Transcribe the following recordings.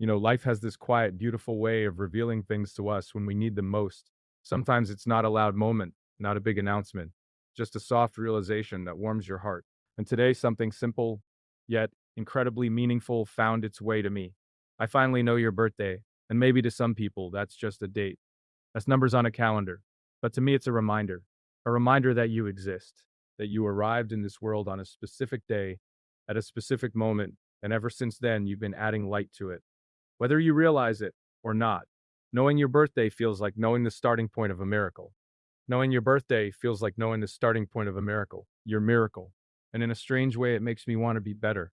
Life has this quiet, beautiful way of revealing things to us when we need them most. Sometimes it's not a loud moment, not a big announcement, just a soft realization that warms your heart. And today, something simple, yet incredibly meaningful found its way to me. I finally know your birthday, and maybe to some people, that's just a date. That's numbers on a calendar. But to me, it's a reminder that you exist, that you arrived in this world on a specific day, at a specific moment, and ever since then, you've been adding light to it. Whether you realize it or not, knowing your birthday feels like knowing the starting point of a miracle. Knowing your birthday feels like knowing the starting point of a miracle, your miracle. And in a strange way, it makes me want to be better,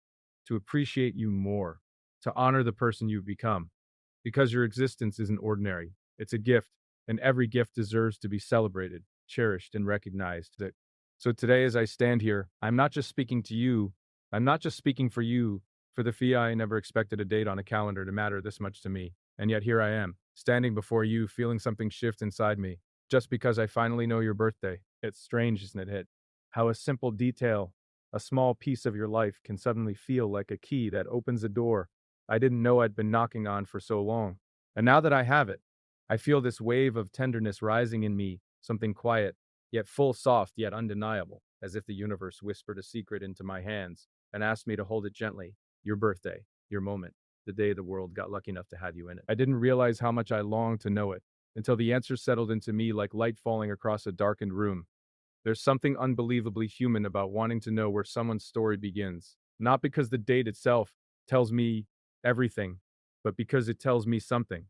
to appreciate you more, to honor the person you've become. Because your existence isn't ordinary, it's a gift, and every gift deserves to be celebrated, cherished, and recognized. So today, as I stand here, I'm not just speaking to you, I'm not just speaking for you, for the fee I never expected a date on a calendar to matter this much to me. And yet here I am, standing before you, feeling something shift inside me, just because I finally know your birthday. It's strange, isn't it? How a simple detail, a small piece of your life can suddenly feel like a key that opens a door I didn't know I'd been knocking on for so long. And now that I have it, I feel this wave of tenderness rising in me, something quiet, yet full, soft, yet undeniable, as if the universe whispered a secret into my hands and asked me to hold it gently. Your birthday, your moment, the day the world got lucky enough to have you in it. I didn't realize how much I longed to know it until the answer settled into me like light falling across a darkened room. There's something unbelievably human about wanting to know where someone's story begins, not because the date itself tells me everything, but because it tells me something.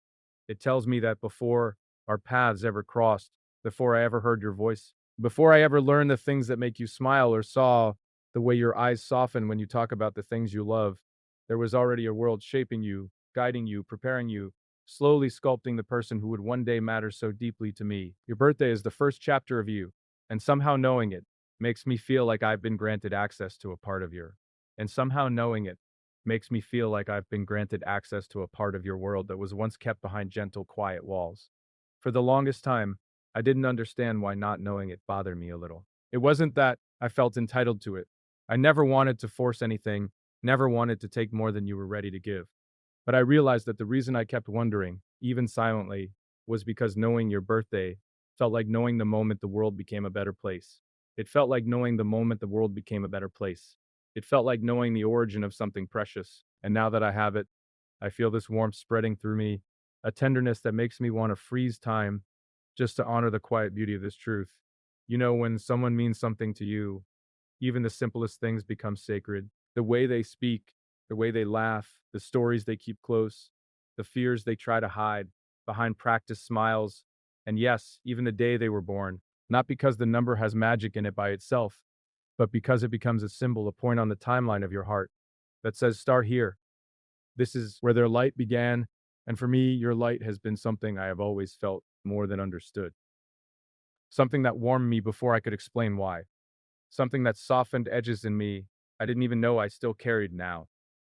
It tells me that before our paths ever crossed, before I ever heard your voice, before I ever learned the things that make you smile or saw the way your eyes soften when you talk about the things you love, there was already a world shaping you, guiding you, preparing you, slowly sculpting the person who would one day matter so deeply to me. Your birthday is the first chapter of you, and somehow knowing it makes me feel like I've been granted access to a part of your. And somehow knowing it makes me feel like I've been granted access to a part of your world that was once kept behind gentle, quiet walls. For the longest time, I didn't understand why not knowing it bothered me a little. It wasn't that I felt entitled to it. I never wanted to force anything, never wanted to take more than you were ready to give. But I realized that the reason I kept wondering, even silently, was because knowing your birthday felt like knowing the moment the world became a better place. It felt like knowing the moment the world became a better place. It felt like knowing the origin of something precious. And now that I have it, I feel this warmth spreading through me, a tenderness that makes me want to freeze time just to honor the quiet beauty of this truth. When someone means something to you, even the simplest things become sacred. The way they speak, the way they laugh, the stories they keep close, the fears they try to hide behind practiced smiles, and yes, even the day they were born, not because the number has magic in it by itself, but because it becomes a symbol, a point on the timeline of your heart that says, start here. This is where their light began, and for me, your light has been something I have always felt more than understood. Something that warmed me before I could explain why. Something that softened edges in me I didn't even know I still carried now.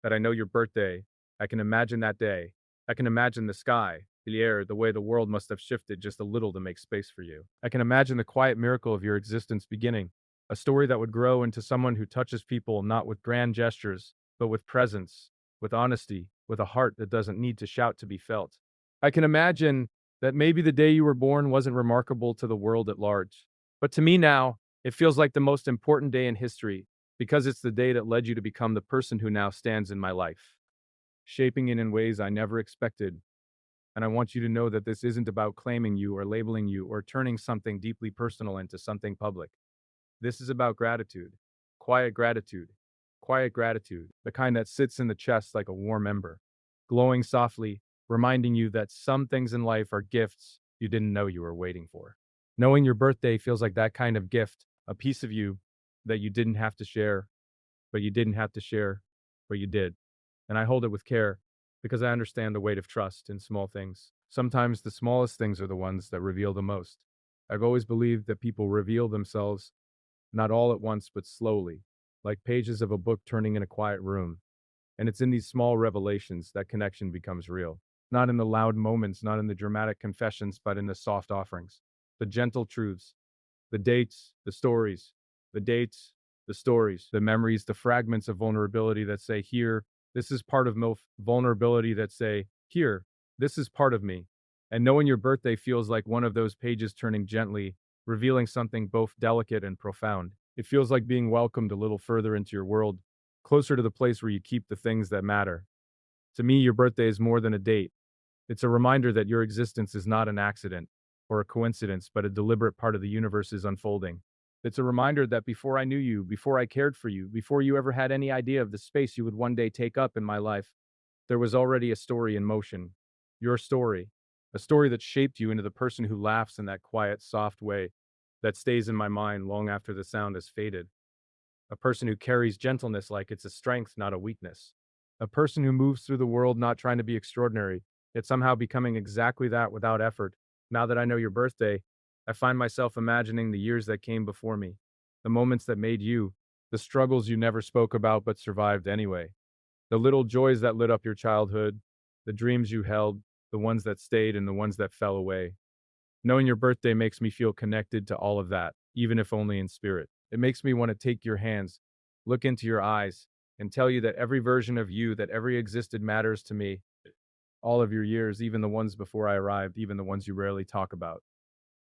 That I know your birthday, I can imagine that day. I can imagine the sky, the air, the way the world must have shifted just a little to make space for you. I can imagine the quiet miracle of your existence beginning, a story that would grow into someone who touches people not with grand gestures, but with presence, with honesty, with a heart that doesn't need to shout to be felt. I can imagine that maybe the day you were born wasn't remarkable to the world at large. But to me now, it feels like the most important day in history because it's the day that led you to become the person who now stands in my life, shaping it in ways I never expected. And I want you to know that this isn't about claiming you or labeling you or turning something deeply personal into something public. This is about gratitude, quiet gratitude, quiet gratitude, the kind that sits in the chest like a warm ember, glowing softly, reminding you that some things in life are gifts you didn't know you were waiting for. Knowing your birthday feels like that kind of gift, a piece of you that you didn't have to share, but you didn't have to share, but you did. And I hold it with care because I understand the weight of trust in small things. Sometimes the smallest things are the ones that reveal the most. I've always believed that people reveal themselves not all at once, but slowly, like pages of a book turning in a quiet room. And it's in these small revelations that connection becomes real. Not in the loud moments, not in the dramatic confessions, but in the soft offerings, the gentle truths, the dates, the stories, the dates, the stories, the memories, the fragments of vulnerability that say, here, This is part of vulnerability that say, here, this is part of me. And knowing your birthday feels like one of those pages turning gently, revealing something both delicate and profound. It feels like being welcomed a little further into your world, closer to the place where you keep the things that matter. To me, your birthday is more than a date. It's a reminder that your existence is not an accident or a coincidence, but a deliberate part of the universe's unfolding. It's a reminder that before I knew you, before I cared for you, before you ever had any idea of the space you would one day take up in my life, there was already a story in motion. Your story. A story that shaped you into the person who laughs in that quiet, soft way that stays in my mind long after the sound has faded. A person who carries gentleness like it's a strength, not a weakness. A person who moves through the world not trying to be extraordinary, yet somehow becoming exactly that without effort. Now that I know your birthday, I find myself imagining the years that came before me, the moments that made you, the struggles you never spoke about but survived anyway, the little joys that lit up your childhood, the dreams you held, the ones that stayed and the ones that fell away. Knowing your birthday makes me feel connected to all of that, even if only in spirit. It makes me want to take your hands, look into your eyes, and tell you that every version of you that ever existed matters to me. All of your years, even the ones before I arrived, even the ones you rarely talk about.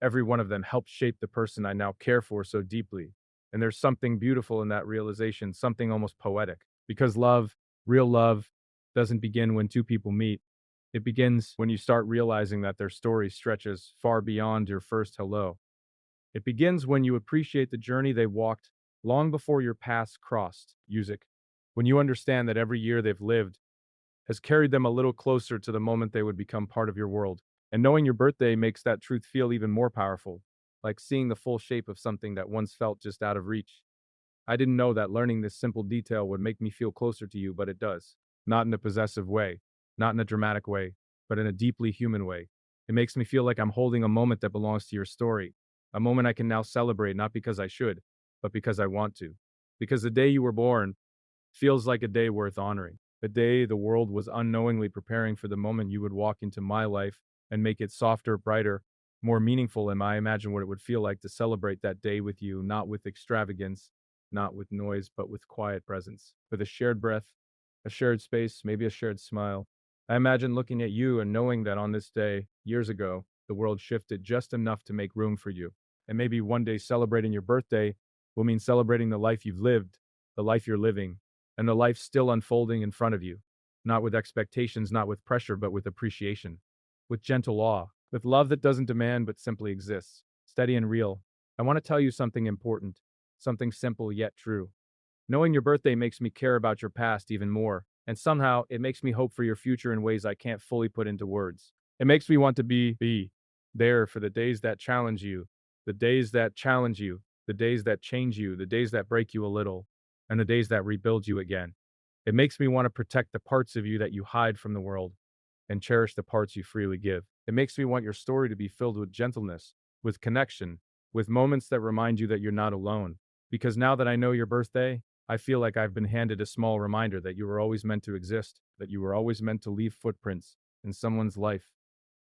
Every one of them helped shape the person I now care for so deeply. And there's something beautiful in that realization, something almost poetic. Because love, real love, doesn't begin when two people meet. It begins when you start realizing that their story stretches far beyond your first hello. It begins when you appreciate the journey they walked long before your paths crossed. Music. When you understand that every year they've lived has carried them a little closer to the moment they would become part of your world. And knowing your birthday makes that truth feel even more powerful, like seeing the full shape of something that once felt just out of reach. I didn't know that learning this simple detail would make me feel closer to you, but it does. Not in a possessive way, not in a dramatic way, but in a deeply human way. It makes me feel like I'm holding a moment that belongs to your story, a moment I can now celebrate not because I should, but because I want to. Because the day you were born feels like a day worth honoring. A day the world was unknowingly preparing for the moment you would walk into my life and make it softer, brighter, more meaningful. And I imagine what it would feel like to celebrate that day with you, not with extravagance, not with noise, but with quiet presence, with a shared breath, a shared space, maybe a shared smile. I imagine looking at you and knowing that on this day, years ago, the world shifted just enough to make room for you. And maybe one day celebrating your birthday will mean celebrating the life you've lived, the life you're living, and the life still unfolding in front of you, not with expectations, not with pressure, but with appreciation, with gentle awe, with love that doesn't demand but simply exists, steady and real. I want to tell you something important, something simple yet true. Knowing your birthday makes me care about your past even more, and somehow it makes me hope for your future in ways I can't fully put into words. It makes me want to be there for the days that challenge you, the days that challenge you, the days that change you, the days that break you a little, and the days that rebuild you again. It makes me want to protect the parts of you that you hide from the world and cherish the parts you freely give. It makes me want your story to be filled with gentleness, with connection, with moments that remind you that you're not alone. Because now that I know your birthday, I feel like I've been handed a small reminder that you were always meant to exist, that you were always meant to leave footprints in someone's life.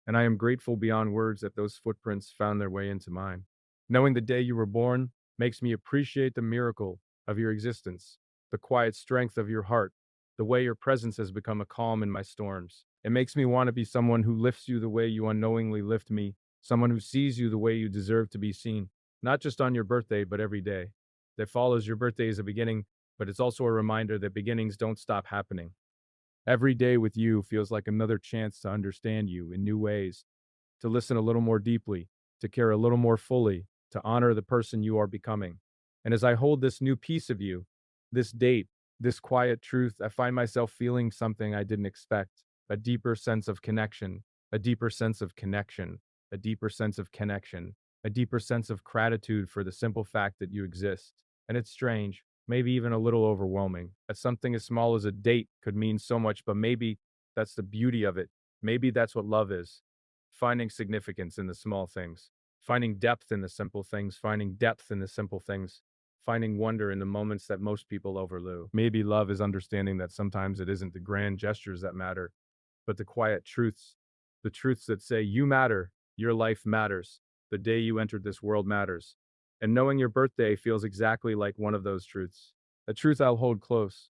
And I am grateful beyond words that those footprints found their way into mine. Knowing the day you were born makes me appreciate the miracle of your existence, the quiet strength of your heart, the way your presence has become a calm in my storms. It makes me want to be someone who lifts you the way you unknowingly lift me, someone who sees you the way you deserve to be seen, not just on your birthday, but every day. That follows your birthday is a beginning, but it's also a reminder that beginnings don't stop happening. Every day with you feels like another chance to understand you in new ways, to listen a little more deeply, to care a little more fully, to honor the person you are becoming. And as I hold this new piece of you, this date, this quiet truth, I find myself feeling something I didn't expect, a deeper sense of connection, a deeper sense of connection, a deeper sense of connection, a deeper sense of gratitude for the simple fact that you exist. And it's strange, maybe even a little overwhelming, that something as small as a date could mean so much, but maybe that's the beauty of it. Maybe that's what love is, finding significance in the small things, finding depth in the simple things, finding depth in the simple things, finding wonder in the moments that most people overlook. Maybe love is understanding that sometimes it isn't the grand gestures that matter, but the truths that say you matter, your life matters, the day you entered this world matters. And knowing your birthday feels exactly like one of those truths, a truth I'll hold close,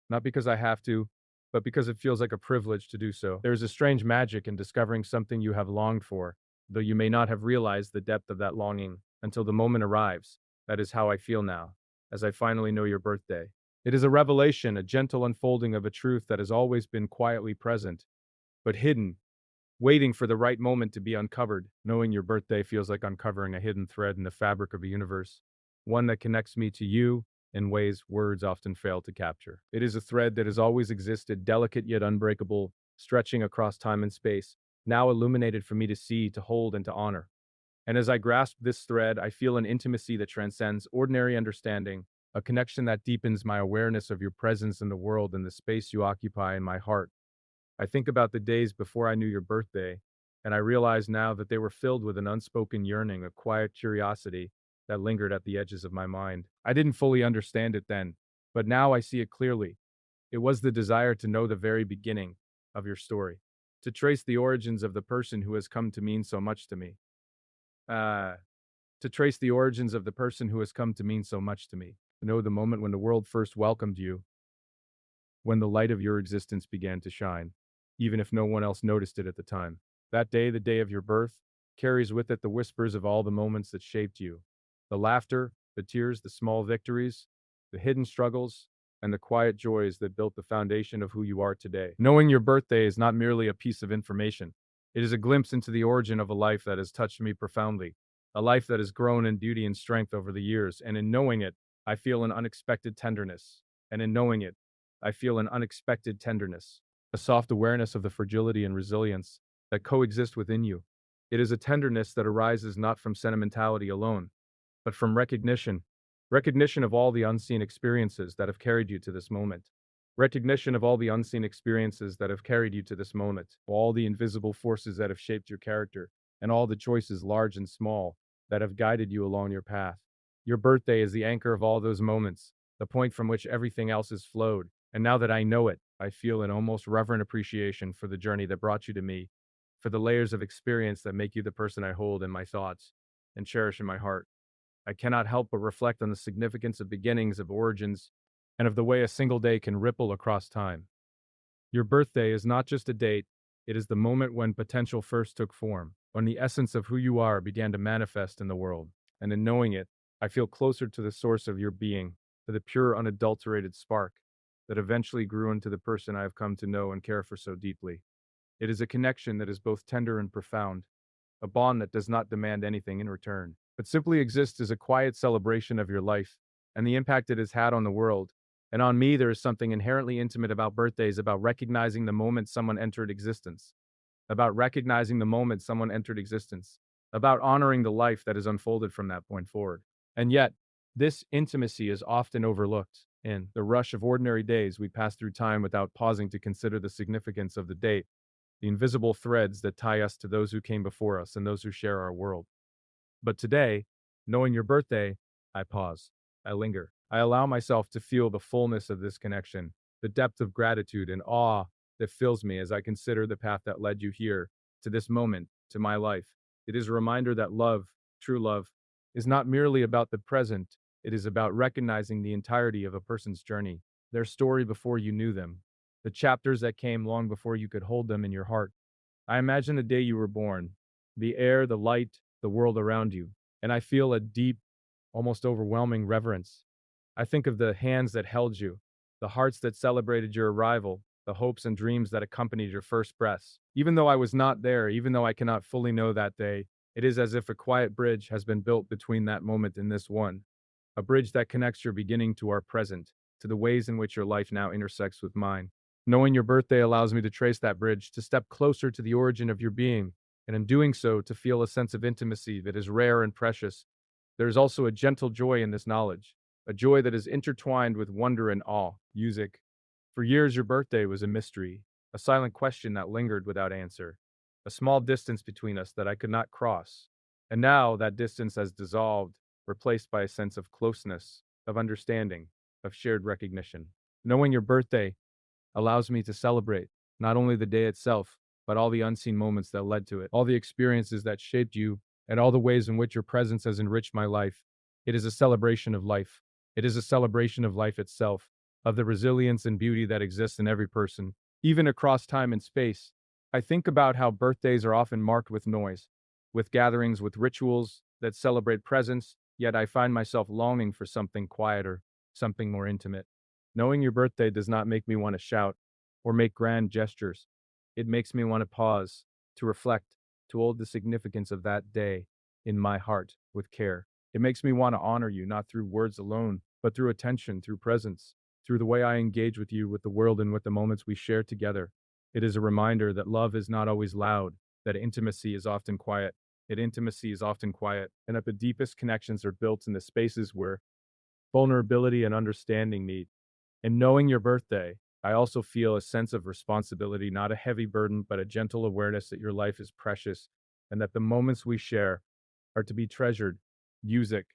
not because I have to, but because it feels like a privilege to do so. There is a strange magic in discovering something you have longed for, though you may not have realized the depth of that longing until the moment arrives. That is how I feel now, as I finally know your birthday. It is a revelation, a gentle unfolding of a truth that has always been quietly present, but hidden, waiting for the right moment to be uncovered. Knowing your birthday feels like uncovering a hidden thread in the fabric of the universe, one that connects me to you in ways words often fail to capture. It is a thread that has always existed, delicate yet unbreakable, stretching across time and space, now illuminated for me to see, to hold, and to honor. And as I grasp this thread, I feel an intimacy that transcends ordinary understanding, a connection that deepens my awareness of your presence in the world and the space you occupy in my heart. I think about the days before I knew your birthday, and I realize now that they were filled with an unspoken yearning, a quiet curiosity that lingered at the edges of my mind. I didn't fully understand it then, but now I see it clearly. It was the desire to know the very beginning of your story, to trace the origins of the person who has come to mean so much to me. Uh, to trace the origins of the person who has come to mean so much to me, to know the moment when the world first welcomed you, when the light of your existence began to shine, even if no one else noticed it at the time. That day, the day of your birth, carries with it the whispers of all the moments that shaped you, the laughter, the tears, the small victories, the hidden struggles, and the quiet joys that built the foundation of who you are today. Knowing your birthday is not merely a piece of information. It is a glimpse into the origin of a life that has touched me profoundly, a life that has grown in beauty and strength over the years, and in knowing it, I feel an unexpected tenderness. And in knowing it, I feel an unexpected tenderness, a soft awareness of the fragility and resilience that coexist within you. It is a tenderness that arises not from sentimentality alone, but from recognition of all the unseen experiences that have carried you to this moment. Recognition of all the unseen experiences that have carried you to this moment, all the invisible forces that have shaped your character, and all the choices, large and small, that have guided you along your path. Your birthday is the anchor of all those moments, the point from which everything else has flowed. And now that I know it, I feel an almost reverent appreciation for the journey that brought you to me, for the layers of experience that make you the person I hold in my thoughts and cherish in my heart. I cannot help but reflect on the significance of beginnings, of origins, and of the way a single day can ripple across time. Your birthday is not just a date, it is the moment when potential first took form, when the essence of who you are began to manifest in the world. And in knowing it, I feel closer to the source of your being, to the pure, unadulterated spark that eventually grew into the person I have come to know and care for so deeply. It is a connection that is both tender and profound, a bond that does not demand anything in return, but simply exists as a quiet celebration of your life and the impact it has had on the world. And on me, there is something inherently intimate about birthdays, about recognizing the moment someone entered existence, about honoring the life that is unfolded from that point forward. And yet, this intimacy is often overlooked. In the rush of ordinary days, we pass through time without pausing to consider the significance of the date, the invisible threads that tie us to those who came before us and those who share our world. But today, knowing your birthday, I pause. I linger. I allow myself to feel the fullness of this connection, the depth of gratitude and awe that fills me as I consider the path that led you here, to this moment, to my life. It is a reminder that love, true love, is not merely about the present, it is about recognizing the entirety of a person's journey, their story before you knew them, the chapters that came long before you could hold them in your heart. I imagine the day you were born, the air, the light, the world around you, and I feel a deep, almost overwhelming reverence. I think of the hands that held you, the hearts that celebrated your arrival, the hopes and dreams that accompanied your first breaths. Even though I was not there, even though I cannot fully know that day, it is as if a quiet bridge has been built between that moment and this one, a bridge that connects your beginning to our present, to the ways in which your life now intersects with mine. Knowing your birthday allows me to trace that bridge, to step closer to the origin of your being, and in doing so, to feel a sense of intimacy that is rare and precious. There is also a gentle joy in this knowledge, a joy that is intertwined with wonder and awe. Music. For years, your birthday was a mystery, a silent question that lingered without answer, a small distance between us that I could not cross. And now that distance has dissolved, replaced by a sense of closeness, of understanding, of shared recognition. Knowing your birthday allows me to celebrate not only the day itself, but all the unseen moments that led to it, all the experiences that shaped you, and all the ways in which your presence has enriched my life. It is a celebration of life. It is a celebration of life itself, of the resilience and beauty that exists in every person, Even across time and space, I think about how birthdays are often marked with noise, with gatherings, with rituals that celebrate presence, yet I find myself longing for something quieter, something more intimate. Knowing your birthday does not make me want to shout or make grand gestures. It makes me want to pause, to reflect, to hold the significance of that day in my heart with care. It makes me want to honor you, not through words alone, but through attention, through presence, through the way I engage with you, with the world, and with the moments we share together. It is a reminder that love is not always loud, that intimacy is often quiet, and that the deepest connections are built in the spaces where vulnerability and understanding meet. And knowing your birthday, I also feel a sense of responsibility, not a heavy burden, but a gentle awareness that your life is precious and that the moments we share are to be treasured. Music.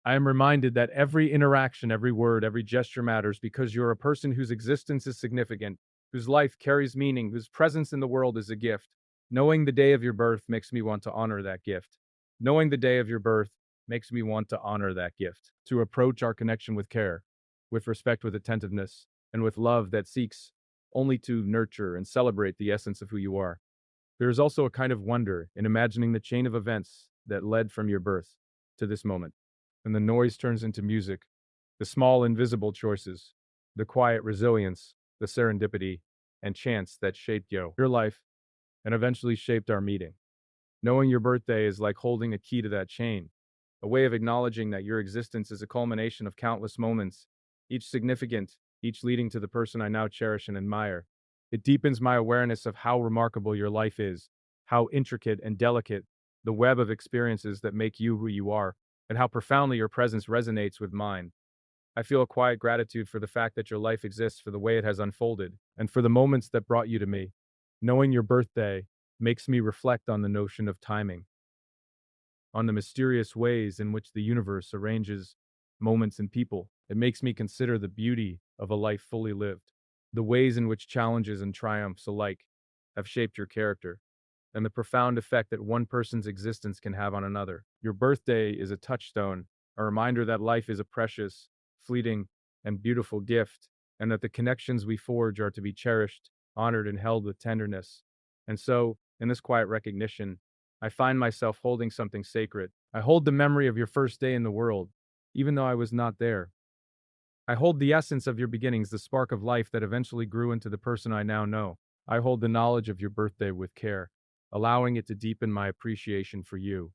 I am reminded that every interaction, every word, every gesture matters because you're a person whose existence is significant, whose life carries meaning, whose presence in the world is a gift. Knowing the day of your birth makes me want to honor that gift. Knowing the day of your birth makes me want to honor that gift, to approach our connection with care, with respect, with attentiveness, and with love that seeks only to nurture and celebrate the essence of who you are. There is also a kind of wonder in imagining the chain of events that led from your birth to this moment. And the noise turns into music, the small invisible choices, the quiet resilience, the serendipity, and chance that shaped your life and eventually shaped our meeting. Knowing your birthday is like holding a key to that chain, a way of acknowledging that your existence is a culmination of countless moments, each significant, each leading to the person I now cherish and admire. It deepens my awareness of how remarkable your life is, how intricate and delicate the web of experiences that make you who you are, and how profoundly your presence resonates with mine. I feel a quiet gratitude for the fact that your life exists, for the way it has unfolded, and for the moments that brought you to me. Knowing your birthday makes me reflect on the notion of timing, on the mysterious ways in which the universe arranges moments and people. It makes me consider the beauty of a life fully lived, the ways in which challenges and triumphs alike have shaped your character, and the profound effect that one person's existence can have on another. Your birthday is a touchstone, a reminder that life is a precious, fleeting, and beautiful gift, and that the connections we forge are to be cherished, honored, and held with tenderness. And so, in this quiet recognition, I find myself holding something sacred. I hold the memory of your first day in the world, even though I was not there. I hold the essence of your beginnings, the spark of life that eventually grew into the person I now know. I hold the knowledge of your birthday with care, allowing it to deepen my appreciation for you,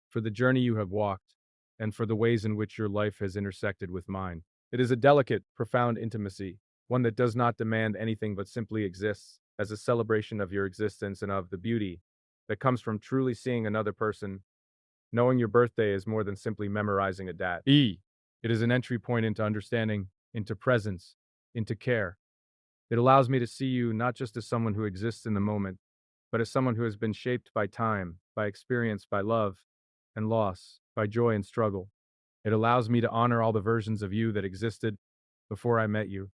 for the journey you have walked, and for the ways in which your life has intersected with mine. It is a delicate, profound intimacy, one that does not demand anything but simply exists as a celebration of your existence and of the beauty that comes from truly seeing another person. Knowing your birthday is more than simply memorizing a date. It is an entry point into understanding, into presence, into care. It allows me to see you not just as someone who exists in the moment, but as someone who has been shaped by time, by experience, by love and loss, by joy and struggle. It allows me to honor all the versions of you that existed before I met you,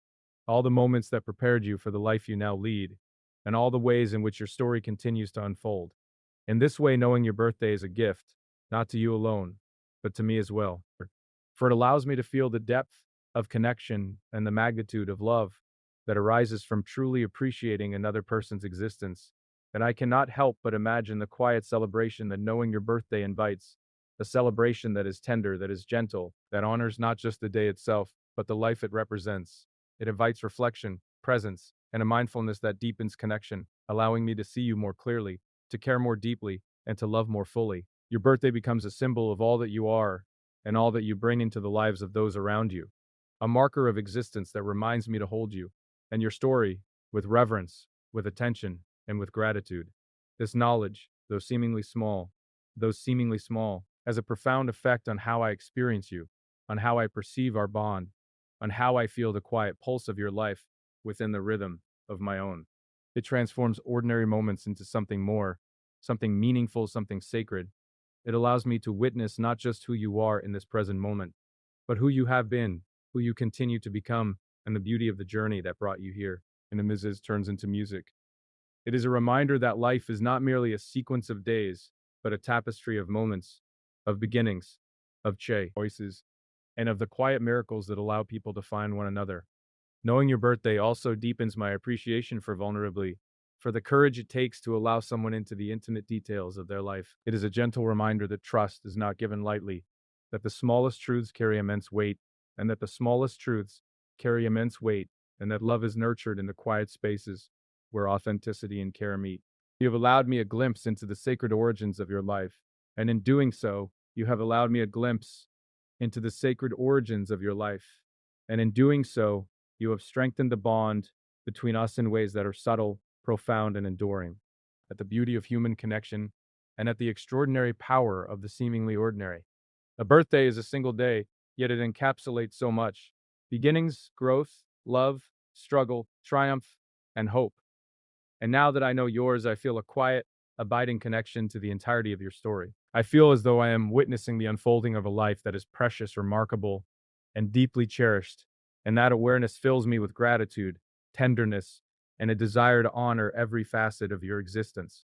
all the moments that prepared you for the life you now lead, and all the ways in which your story continues to unfold. In this way, knowing your birthday is a gift, not to you alone, but to me as well. For it allows me to feel the depth of connection and the magnitude of love that arises from truly appreciating another person's existence. And I cannot help but imagine the quiet celebration that knowing your birthday invites, a celebration that is tender, that is gentle, that honors not just the day itself, but the life it represents. It invites reflection, presence, and a mindfulness that deepens connection, allowing me to see you more clearly, to care more deeply, and to love more fully. Your birthday becomes a symbol of all that you are and all that you bring into the lives of those around you, a marker of existence that reminds me to hold you and your story with reverence, with attention, and with gratitude. This knowledge, though seemingly small, has a profound effect on how I experience you, on how I perceive our bond, on how I feel the quiet pulse of your life within the rhythm of my own. It transforms ordinary moments into something more, something meaningful, something sacred. It allows me to witness not just who you are in this present moment, but who you have been, who you continue to become, and the beauty of the journey that brought you here. And the Mrs. turns into music. It is a reminder that life is not merely a sequence of days, but a tapestry of moments, of beginnings, of choices, and of the quiet miracles that allow people to find one another. Knowing your birthday also deepens my appreciation for vulnerability, for the courage it takes to allow someone into the intimate details of their life. It is a gentle reminder that trust is not given lightly, that the smallest truths carry immense weight, and that the smallest truths carry immense weight, and that love is nurtured in the quiet spaces where authenticity and care meet. You have allowed me a glimpse into the sacred origins of your life, and in doing so, you have allowed me a glimpse into the sacred origins of your life. And in doing so, you have strengthened the bond between us in ways that are subtle, profound, and enduring. At the beauty of human connection and at the extraordinary power of the seemingly ordinary. A birthday is a single day, yet it encapsulates so much: beginnings, growth, love, struggle, triumph, and hope. And now that I know yours, I feel a quiet, abiding connection to the entirety of your story. I feel as though I am witnessing the unfolding of a life that is precious, remarkable, and deeply cherished. And that awareness fills me with gratitude, tenderness, and a desire to honor every facet of your existence.